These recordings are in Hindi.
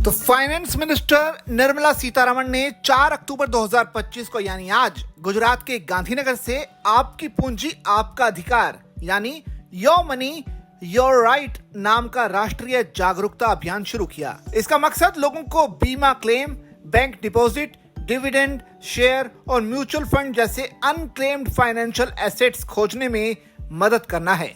तो फाइनेंस मिनिस्टर निर्मला सीतारमण ने 4 अक्टूबर 2025 को यानी आज गुजरात के गांधीनगर से आपकी पूंजी आपका अधिकार यानी योर मनी योर राइट नाम का राष्ट्रीय जागरूकता अभियान शुरू किया। इसका मकसद लोगों को बीमा claim, bank deposit, dividend, share और म्यूचुअल फंड जैसे अनक्लेम्ड फाइनेंशियल एसेट्स खोजने में मदद करना है।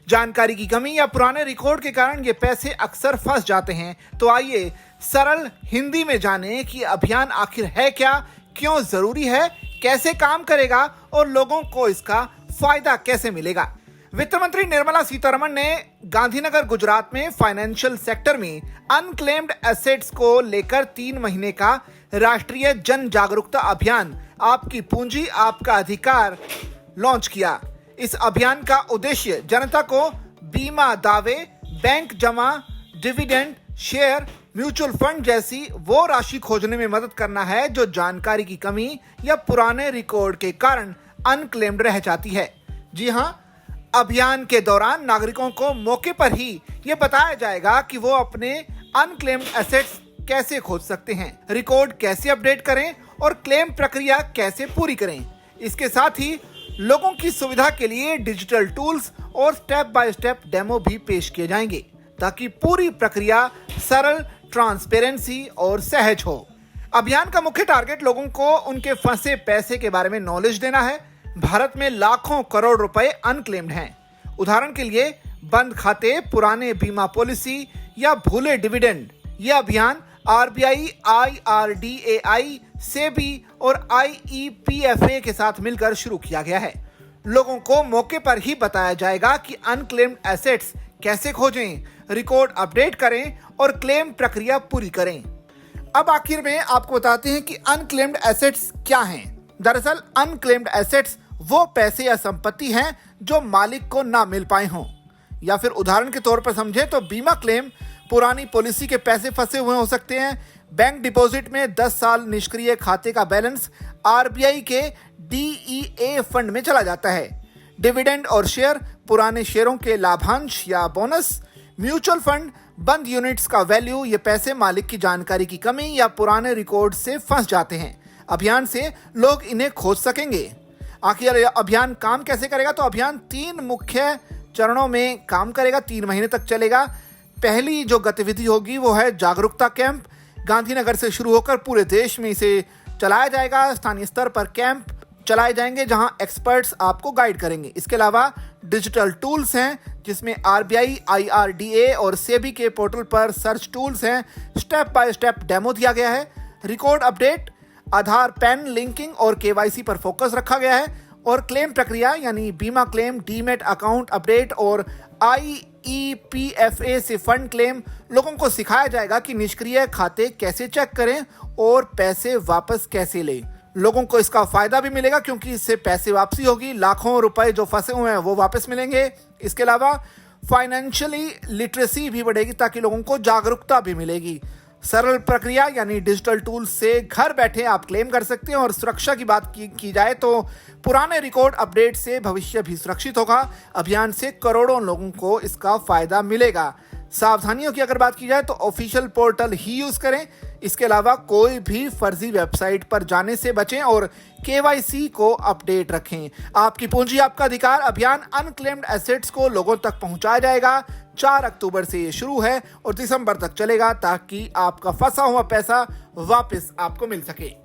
जानकारी की कमी या पुराने रिकॉर्ड के कारण ये पैसे अक्सर फंस जाते हैं। तो आइए सरल हिंदी में जानें कि अभियान आखिर है क्या, क्यों जरूरी है, कैसे काम करेगा और लोगों को इसका फायदा कैसे मिलेगा। वित्त मंत्री निर्मला सीतारमण ने गांधीनगर गुजरात में फाइनेंशियल सेक्टर में अनक्लेम्ड एसेट्स को लेकर 3 महीने का राष्ट्रीय जन जागरूकता अभियान आपकी पूंजी आपका अधिकार लॉन्च किया। इस अभियान का उद्देश्य जनता को बीमा दावे, बैंक जमा, डिविडेंड, शेयर, म्यूचुअल फंड जैसी वो राशि खोजने में मदद करना है जो जानकारी की कमी या पुराने रिकॉर्ड के कारण अनक्लेम्ड रह जाती है। जी हाँ, अभियान के दौरान नागरिकों को मौके पर ही ये बताया जाएगा कि वो अपने अनक्लेम्ड एसेट्स कैसे खोज सकते हैं, रिकॉर्ड कैसे अपडेट करें और क्लेम प्रक्रिया कैसे पूरी करें। इसके साथ ही लोगों की सुविधा के लिए डिजिटल टूल्स और स्टेप बाय स्टेप डेमो भी पेश किए जाएंगे ताकि पूरी प्रक्रिया सरल, ट्रांसपेरेंसी और सहज हो। अभियान का मुख्य टारगेट लोगों को उनके फंसे पैसे के बारे में नॉलेज देना है। भारत में लाखों करोड़ रुपए अनक्लेम्ड हैं। उदाहरण के लिए बंद खाते, पुराने बीमा पॉलिसी या भूले डिविडेंड। यह अभियान आरबीआई, IRDAI, सेबी और IEPFA के साथ मिलकर शुरू किया गया है। लोगों को मौके पर ही बताया जाएगा कि अनक्लेम्ड एसेट्स कैसे खोजें, रिकॉर्ड अपडेट करें और क्लेम प्रक्रिया पूरी करें। अब आखिर में आपको बताते हैं कि अनक्लेम्ड एसेट्स क्या हैं। दरअसल अनक्लेम्ड एसेट्स वो पैसे या संपत्ति हैं जो मालिक को ना मिल पाए हों, या फिर उदाहरण के तौर पर समझे तो बीमा क्लेम, पुरानी पॉलिसी के पैसे फंसे हुए हो सकते हैं। बैंक डिपॉजिट में 10 साल निष्क्रिय खाते का बैलेंस आरबीआई के DEA फंड में चला जाता है। डिविडेंड और शेयर, पुराने शेयरों के लाभांश या बोनस। म्यूचुअल फंड, बंद यूनिट्स का वैल्यू। ये पैसे मालिक की जानकारी की कमी या पुराने रिकॉर्ड से फंस जाते हैं। अभियान से लोग इन्हें खोज सकेंगे। आखिर यह अभियान काम कैसे करेगा? तो अभियान 3 मुख्य चरणों में काम करेगा, 3 महीने तक चलेगा। पहली जो गतिविधि होगी वो है जागरूकता कैंप। गांधीनगर से शुरू होकर पूरे देश में इसे चलाया जाएगा। स्थानीय स्तर पर कैंप चलाए जाएंगे जहां एक्सपर्ट्स आपको गाइड करेंगे। इसके अलावा डिजिटल टूल्स हैं जिसमें आरबीआई, IRDA और सेबी के पोर्टल पर सर्च टूल्स हैं। स्टेप बाय स्टेप डेमो दिया गया है। रिकॉर्ड अपडेट, आधार, पैन लिंकिंग और KYC पर फोकस रखा गया है। और क्लेम प्रक्रिया यानी बीमा क्लेम, डीमेट अकाउंट अपडेट और IEPFA से फंड क्लेम। लोगों को सिखाया जाएगा कि निष्क्रिय खाते कैसे चेक करें और पैसे वापस कैसे लें। लोगों को इसका फायदा भी मिलेगा क्योंकि इससे पैसे वापसी होगी। लाखों रुपए जो फंसे हुए हैं वो वापस मिलेंगे। इसके अलावा फाइनेंशियली लिटरेसी भी बढ़ेगी ताकि लोगों को जागरूकता भी मिलेगी। सरल प्रक्रिया यानी डिजिटल टूल से घर बैठे आप क्लेम कर सकते हैं। और सुरक्षा की बात की जाए तो पुराने रिकॉर्ड अपडेट से भविष्य भी सुरक्षित होगा। अभियान से करोड़ों लोगों को इसका फायदा मिलेगा। सावधानियों की अगर बात की जाए तो ऑफिशियल पोर्टल ही यूज करें। इसके अलावा कोई भी फर्जी वेबसाइट पर जाने से बचें और KYC को अपडेट रखें। आपकी पूंजी आपका अधिकार अभियान अनक्लेम्ड एसेट्स को लोगों तक पहुंचाया जाएगा। 4 अक्टूबर से ये शुरू है और दिसंबर तक चलेगा ताकि आपका फंसा हुआ पैसा वापस आपको मिल सके।